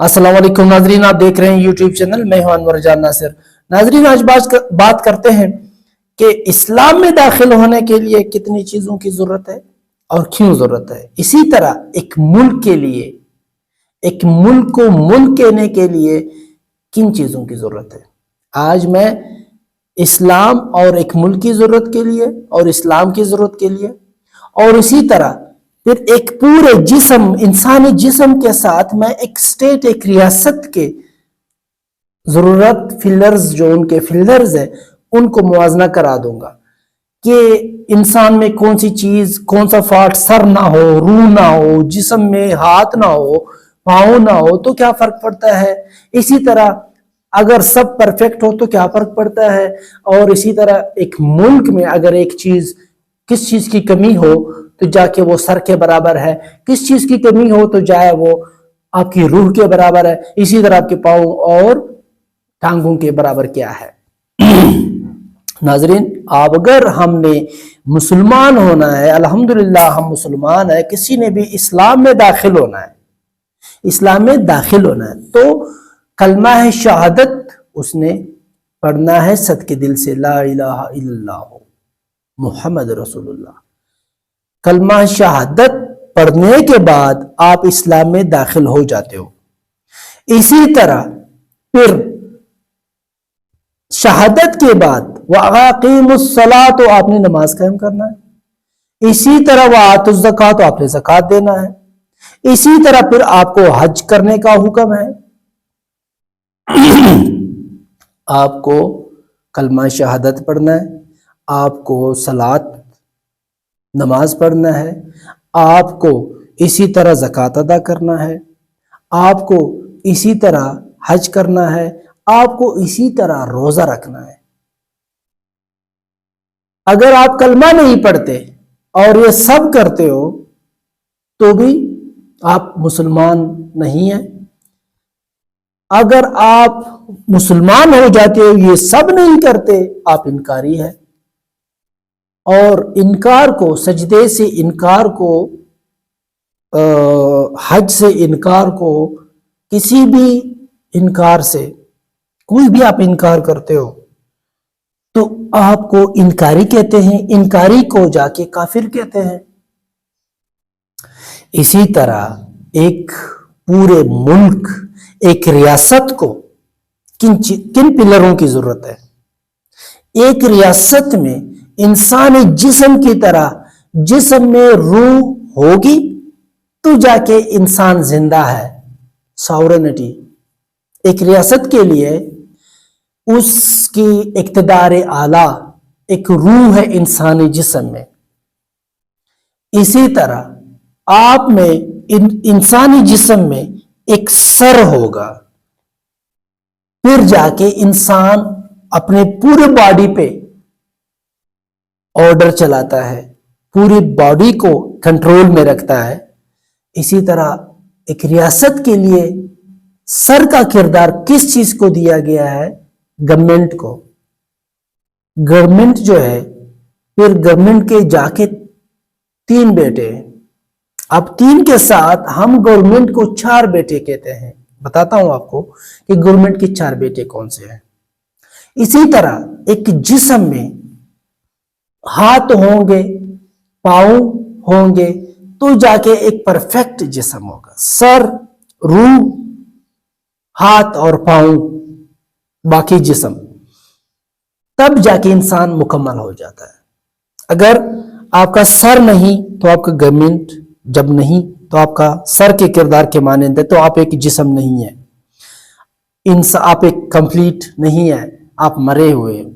अस्सलाम वालेकुम नाजरीन, आप देख रहे हैं यूट्यूब चैनल। मैं हूं अनवर जान नासिर। नाजरीन, आज बात करते हैं कि इस्लाम में दाखिल होने के लिए कितनी चीज़ों की ज़रूरत है और क्यों ज़रूरत है। इसी तरह एक मुल्क के लिए, एक मुल्क को मुल्क कहने के लिए किन चीज़ों की ज़रूरत है। आज मैं इस्लाम और एक मुल्क की ज़रूरत के लिए और इस्लाम की ज़रूरत के लिए, और इसी तरह फिर एक पूरे जिस्म, इंसानी जिस्म के साथ मैं एक स्टेट, एक रियासत के ज़रूरत फिलर्स, जो उनके फिलर्स है, उनको मुआजना करा दूंगा कि इंसान में कौन सी चीज़, कौन सा फाल्ट, सर ना हो, रूह ना हो, जिस्म में हाथ ना हो, पाँव ना हो, तो क्या फ़र्क पड़ता है। इसी तरह अगर सब परफेक्ट हो तो क्या फ़र्क पड़ता है। और इसी तरह एक मुल्क में अगर एक चीज़, किस चीज़ की कमी हो तो जाके वो सर के बराबर है, किस चीज़ की कमी हो तो जाए वो आपकी रूह के बराबर है। इसी तरह आपके पाँव और टांगों के बराबर क्या है। नाजरीन, अब अगर हमने मुसलमान होना है, अल्हम्दुलिल्लाह हम मुसलमान है, किसी ने भी इस्लाम में दाखिल होना है, इस्लाम में दाखिल होना है, तो कलमा है शहादत उसने पढ़ना है सद के दिल से, ला इलाहा इल्लल्लाह मुहम्मद रसूलुल्लाह। कलमा शहादत पढ़ने के बाद आप इस्लाम में दाखिल हो जाते हो। इसी तरह फिर शहादत के बाद वअक़ीमुस्सलात, तो आपने नमाज कायम करना है। इसी तरह वआतुज़्ज़कात, तो आपने ज़कात देना है। इसी तरह फिर आपको हज करने का हुक्म है। आपको कलमा शहादत पढ़ना है, आपको सलात नमाज पढ़ना है, आपको इसी तरह ज़कात अदा करना है, आपको इसी तरह हज करना है, आपको इसी तरह रोज़ा रखना है। अगर आप कलमा नहीं पढ़ते और ये सब करते हो तो भी आप मुसलमान नहीं हैं। अगर आप मुसलमान हो जाते हो, ये सब नहीं करते, आप इनकारी है। और इनकार को, सजदे से इनकार को, हज से इनकार को, किसी भी इनकार से, कोई भी आप इनकार करते हो तो आपको इनकारी कहते हैं। इनकारी को जाके काफिर कहते हैं। इसी तरह एक पूरे मुल्क, एक रियासत को किन पिलरों की जरूरत है। एक रियासत में इंसानी जिस्म की तरह जिस्म में रूह होगी तो जाके इंसान जिंदा है। सॉवरेनिटी, एक रियासत के लिए उसकी इक़्तिदार आला एक रूह है इंसानी जिस्म में। इसी तरह आप में इंसानी जिस्म में एक सर होगा, फिर जाके इंसान अपने पूरे बॉडी पे ऑर्डर चलाता है, पूरी बॉडी को कंट्रोल में रखता है। इसी तरह एक रियासत के लिए सर का किरदार किस चीज को दिया गया है? गवर्नमेंट को। गवर्नमेंट जो है, फिर गवर्नमेंट के जाके 3 बेटे हैं। अब 3 के साथ हम गवर्नमेंट को 4 बेटे कहते हैं। बताता हूं आपको कि गवर्नमेंट के 4 बेटे कौन से हैं। इसी तरह एक जिस्म में हाथ होंगे, पांव होंगे तो जाके एक परफेक्ट जिस्म होगा। सर, रूह, हाथ और पांव, बाकी जिस्म, तब जाके इंसान मुकम्मल हो जाता है। अगर आपका सर नहीं तो आपका गवर्नमेंट, जब नहीं तो आपका सर के किरदार के मानंद है, तो आप एक जिस्म नहीं है, आप एक कंप्लीट नहीं है, आप मरे हुए हैं।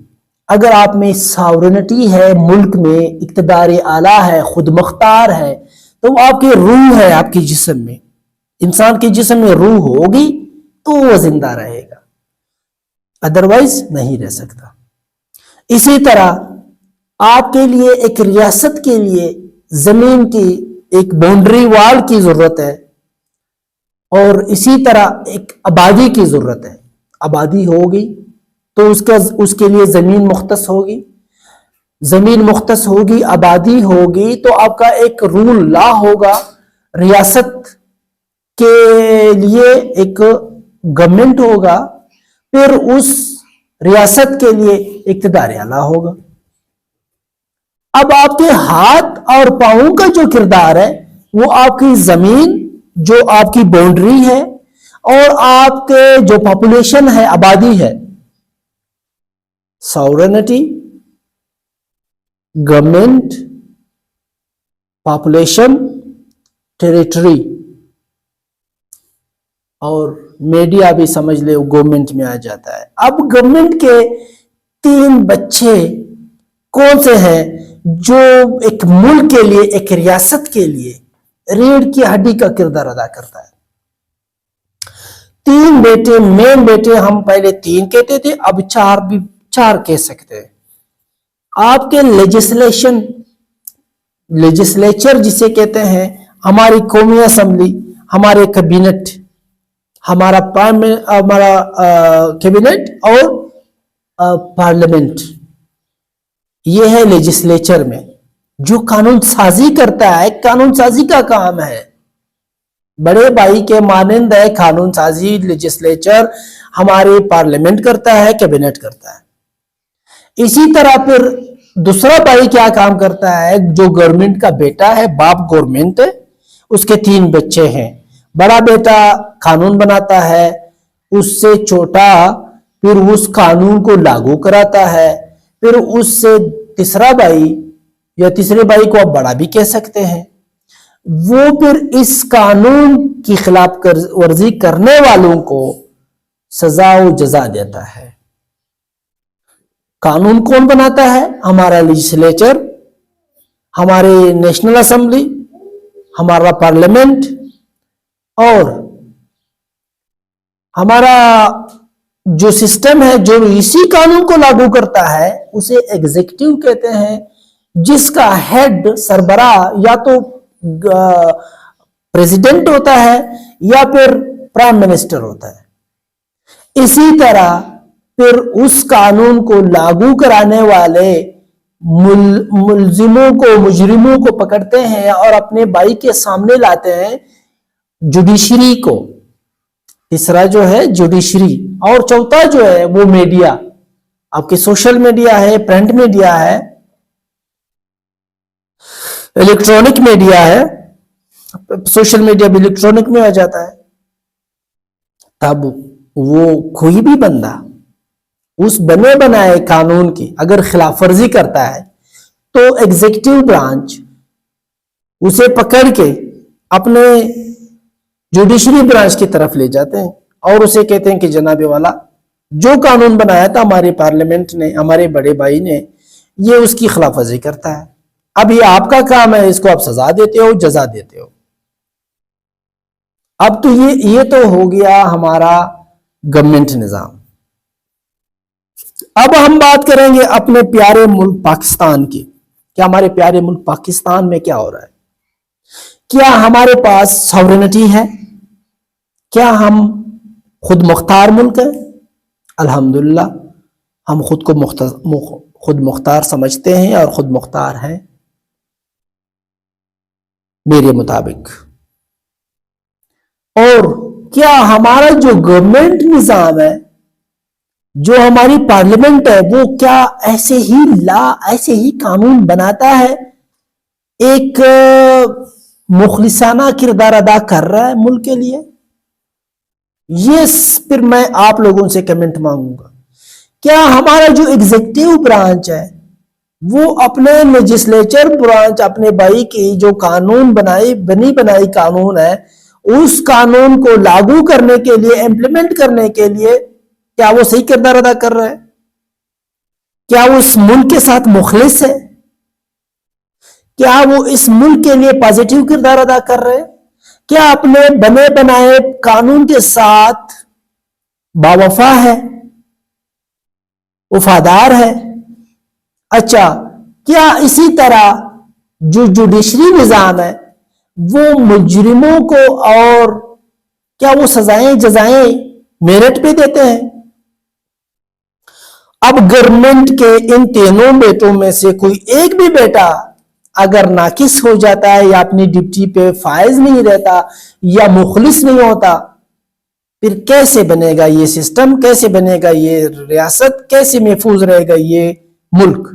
अगर आप में सॉवरेनिटी है, मुल्क में इक़्तिदार आला है, खुद मुख्तार है, तो आपकी रूह है आपके जिस्म में। इंसान के जिस्म में रूह होगी तो वो जिंदा रहेगा, अदरवाइज नहीं रह सकता। इसी तरह आपके लिए एक रियासत के लिए जमीन की एक बाउंड्री वॉल की जरूरत है, और इसी तरह एक आबादी की जरूरत है। आबादी होगी तो उसके लिए जमीन मुख्तस होगी, जमीन मुख्तस होगी, आबादी होगी, तो आपका एक रूल लॉ होगा, रियासत के लिए एक गवर्नमेंट होगा, फिर उस रियासत के लिए इक्तदार आला होगा। अब आपके हाथ और पांव का जो किरदार है वो आपकी जमीन जो आपकी बाउंड्री है और आपके जो पॉपुलेशन है, आबादी है, सॉवरेनिटी, गवर्नमेंट, पॉपुलेशन, टेरिटरी और मीडिया भी समझ ले गवर्नमेंट में आ जाता है। अब गवर्नमेंट के 3 बच्चे कौन से हैं जो एक मुल्क के लिए, एक रियासत के लिए रीढ़ की हड्डी का किरदार अदा करता है? 3 बेटे, मेन बेटे हम पहले 3 कहते थे, अब 4 भी 4 कह सकते हैं। आपके लेजिस्लेचर जिसे कहते हैं, हमारी कौमी असेंबली, हमारे कैबिनेट, हमारा कैबिनेट और पार्लियामेंट, ये है लेजिस्लेचर में जो कानून साजी करता है। कानून साजी का काम है, बड़े भाई के मानंद है कानून साजी। लेजिस्लेचर हमारे पार्लियामेंट करता है, कैबिनेट करता है। इसी तरह फिर दूसरा भाई क्या काम करता है? जो गवर्नमेंट का बेटा है, बाप गवर्नमेंट है, उसके 3 बच्चे हैं। बड़ा बेटा कानून बनाता है, उससे छोटा फिर उस कानून को लागू कराता है, फिर उससे तीसरा भाई या तीसरे भाई को आप बड़ा भी कह सकते हैं, वो फिर इस कानून की खिलाफ वर्जी करने वालों को सजा व जजा देता है। कानून कौन बनाता है? हमारा लेजिस्लेचर, हमारे नेशनल असेंबली, हमारा पार्लियामेंट और हमारा जो सिस्टम है जो इसी कानून को लागू करता है उसे एग्जीक्यूटिव कहते हैं, जिसका हेड सरबरा या तो प्रेसिडेंट होता है या फिर प्राइम मिनिस्टर होता है। इसी तरह फिर उस कानून को लागू कराने वाले मुजरिमों को पकड़ते हैं और अपने भाई के सामने लाते हैं जुडिशरी को। तीसरा जो है जुडिशरी, और चौथा जो है वो मीडिया, आपके सोशल मीडिया है, प्रिंट मीडिया है, इलेक्ट्रॉनिक मीडिया है। सोशल मीडिया भी इलेक्ट्रॉनिक में आ जाता है। तब वो कोई भी बंदा उस बने बनाए कानून की अगर खिलाफ वर्जी करता है तो एग्जीक्यूटिव ब्रांच उसे पकड़ के अपने जुडिशरी ब्रांच की तरफ ले जाते हैं और उसे कहते हैं कि जनाबे वाला, जो कानून बनाया था हमारे पार्लियामेंट ने, हमारे बड़े भाई ने, ये उसकी खिलाफ वर्जी करता है। अब ये आपका काम है, इसको आप सजा देते हो, जजा देते हो। अब तो ये तो हो गया हमारा गवर्नमेंट निजाम। अब हम बात करेंगे अपने प्यारे मुल्क पाकिस्तान की। क्या हमारे प्यारे मुल्क पाकिस्तान में क्या हो रहा है? क्या हमारे पास सॉवरेनिटी है? क्या हम खुद मुख्तार मुल्क है? अल्हम्दुलिल्लाह हम खुद को खुद मुख्तार समझते हैं और खुद मुख्तार हैं मेरे मुताबिक। और क्या हमारा जो गवर्नमेंट निजाम है, जो हमारी पार्लियामेंट है, वो क्या ऐसे ही कानून बनाता है? एक मुखलिसाना किरदार अदा कर रहा है मुल्क के लिए? ये फिर मैं आप लोगों से कमेंट मांगूंगा। क्या हमारा जो एग्जीक्यूटिव ब्रांच है वो अपने लेजिस्लेचर ब्रांच, अपने भाई की जो कानून बनी बनाई कानून है, उस कानून को लागू करने के लिए, इंप्लीमेंट करने के लिए, क्या वो सही किरदार अदा कर रहा है? क्या वो इस मुल्क के साथ मुखलिस है? क्या वो इस मुल्क के लिए पॉजिटिव किरदार अदा कर रहे हैं? क्या अपने बने बनाए कानून के साथ बावफा है, वफादार है? अच्छा, क्या इसी तरह जो जुडिशरी निजाम है वो मुजरिमों को और क्या वो सजाएं जजाएं मेरिट पे देते हैं? अब गवर्नमेंट के इन तीनों बेटों में से कोई एक भी बेटा اگر ناقص ہو جاتا ہے یا اپنی ڈپٹی پہ فائز نہیں رہتا یا مخلص نہیں ہوتا، پھر کیسے بنے گا یہ سسٹم، کیسے بنے گا یہ ریاست، کیسے محفوظ رہے گا یہ ملک؟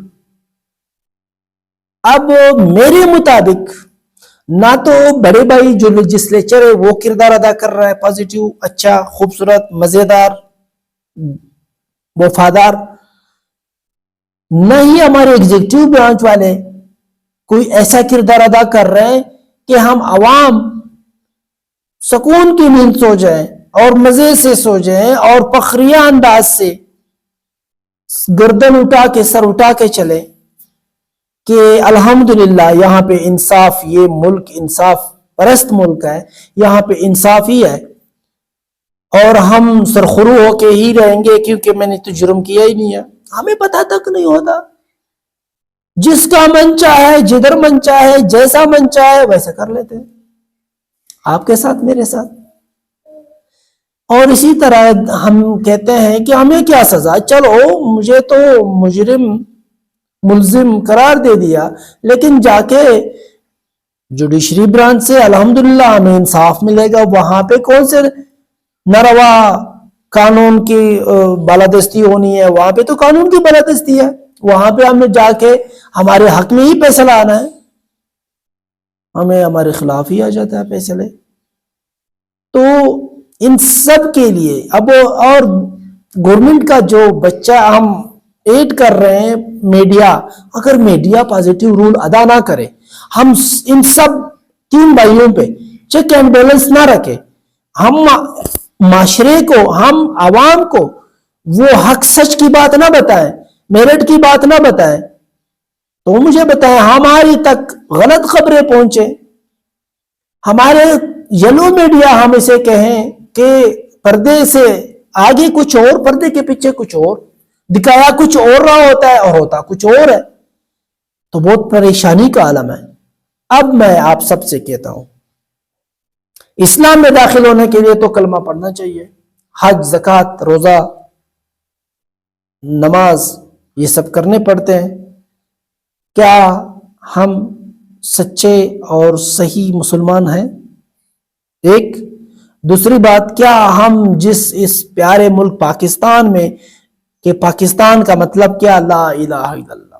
اب میرے مطابق نہ تو بڑے بھائی جو لیجسلیچر ہے وہ کردار ادا کر رہا ہے پازیٹیو، اچھا، خوبصورت، مزیدار، وفادار، نہ ہی ہمارے ایگزیکٹو برانچ والے کوئی ایسا کردار ادا کر رہے ہیں کہ ہم عوام سکون کی نیند سو جائیں اور مزے سے سو جائیں اور فخریہ انداز سے گردن اٹھا کے، سر اٹھا کے چلیں کہ الحمدللہ یہاں پہ انصاف، یہ ملک انصاف پرست ملک ہے، یہاں پہ انصاف ہی ہے اور ہم سرخرو ہو کے ہی رہیں گے کیونکہ میں نے تو جرم کیا ہی نہیں ہے۔ ہمیں پتہ تک نہیں ہوتا، جس کا من چاہے، جدھر من چاہے، جیسا من چاہے ویسا کر لیتے ہیں، آپ کے ساتھ، میرے ساتھ۔ اور اسی طرح ہم کہتے ہیں کہ ہمیں کیا سزا، چلو مجھے تو مجرم، ملزم قرار دے دیا، لیکن جا کے جوڈیشری برانچ سے الحمدللہ ہمیں انصاف ملے گا، وہاں پہ کون سے ناروا قانون کی بالادستی ہونی ہے؟ وہاں پہ تو قانون کی بالادستی ہے، وہاں پہ ہمیں جا کے ہمارے حق میں ہی فیصلہ آنا ہے، ہمیں ہمارے خلاف ہی آ جاتا ہے فیصلے۔ تو ان سب کے لیے اب، اور گورنمنٹ کا جو بچہ ہم ایڈ کر رہے ہیں میڈیا، اگر میڈیا پازیٹیو رول ادا نہ کرے، ہم ان سب تین بھائیوں پہ چیک اینڈ بیلنس نہ رکھے، ہم معاشرے کو، ہم عوام کو وہ حق سچ کی بات نہ بتائیں، میرٹ کی بات نہ بتائیں، تو مجھے بتائیں ہماری تک غلط خبریں پہنچے، ہمارے یلو میڈیا ہم اسے کہیں کہ پردے سے آگے کچھ اور، پردے کے پیچھے کچھ اور، دکھایا کچھ اور رہا ہوتا ہے اور ہوتا کچھ اور ہے، تو بہت پریشانی کا عالم ہے۔ اب میں آپ سب سے کہتا ہوں، اسلام میں داخل ہونے کے لیے تو کلمہ پڑھنا چاہیے، حج، زکوٰۃ، روزہ، نماز، یہ سب کرنے پڑتے ہیں۔ کیا ہم سچے اور صحیح مسلمان ہیں؟ ایک دوسری بات، کیا ہم جس اس پیارے ملک پاکستان میں، کہ پاکستان کا مطلب کیا؟ لا الہ الا اللہ،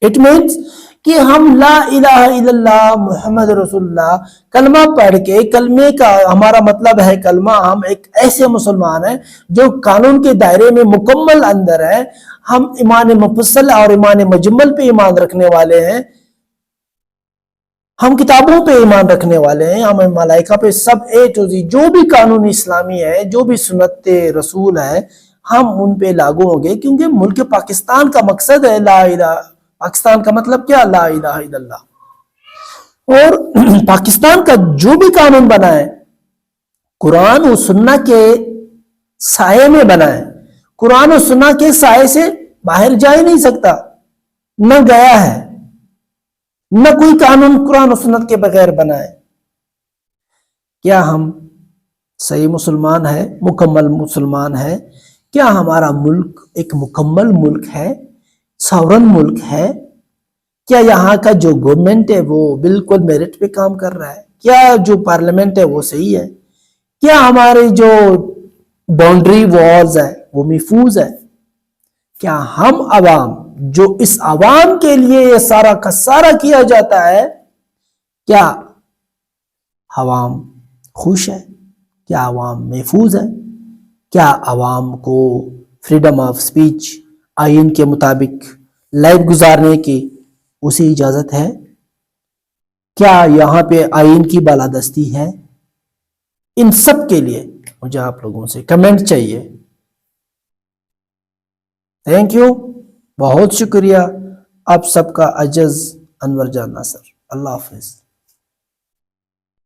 اٹ مینس کہ ہم لا الہ الا اللہ محمد رسول اللہ کلمہ پڑھ کے، کلمے کا ہمارا مطلب ہے کلمہ، ہم ایک ایسے مسلمان ہیں جو قانون کے دائرے میں مکمل اندر ہیں، ہم ایمان مفصل اور ایمان مجمل پہ ایمان رکھنے والے ہیں، ہم کتابوں پہ ایمان رکھنے والے ہیں، ہم ملائکہ پہ، سب اے ٹو زی جو بھی قانون اسلامی ہے، جو بھی سنت رسول ہے، ہم ان پہ لاگو ہوں گے، کیونکہ ملک پاکستان کا مقصد ہے لا الہ، پاکستان کا مطلب کیا؟ لا الہ الا اللہ۔ اور پاکستان کا جو بھی قانون بنا ہے، قرآن و سنت کے سائے میں بنا ہے، قرآن و سنت کے سائے سے باہر جا ہی نہیں سکتا، نہ گیا ہے، نہ کوئی قانون قرآن و سنت کے بغیر بنا ہے۔ کیا ہم صحیح مسلمان ہے، مکمل مسلمان ہے؟ کیا ہمارا ملک ایک مکمل ملک ہے، ساورن ملک ہے؟ کیا یہاں کا جو گورنمنٹ ہے وہ بالکل میرٹ پہ کام کر رہا ہے؟ کیا جو پارلیمنٹ ہے وہ صحیح ہے؟ کیا ہمارے جو باؤنڈری والز ہے وہ محفوظ ہے؟ کیا ہم عوام، جو اس عوام کے لیے یہ سارا کا سارا کیا جاتا ہے، کیا عوام خوش ہے؟ کیا عوام محفوظ ہے؟ کیا عوام کو فریڈم آف سپیچ، آئین کے مطابق لائف گزارنے کی اسی اجازت ہے؟ کیا یہاں پہ آئین کی بالادستی ہے؟ ان سب کے لیے مجھے آپ لوگوں سے کمنٹ چاہیے۔ تھینک یو، بہت شکریہ آپ سب کا۔ عجز انور جان ناصر، اللہ حافظ۔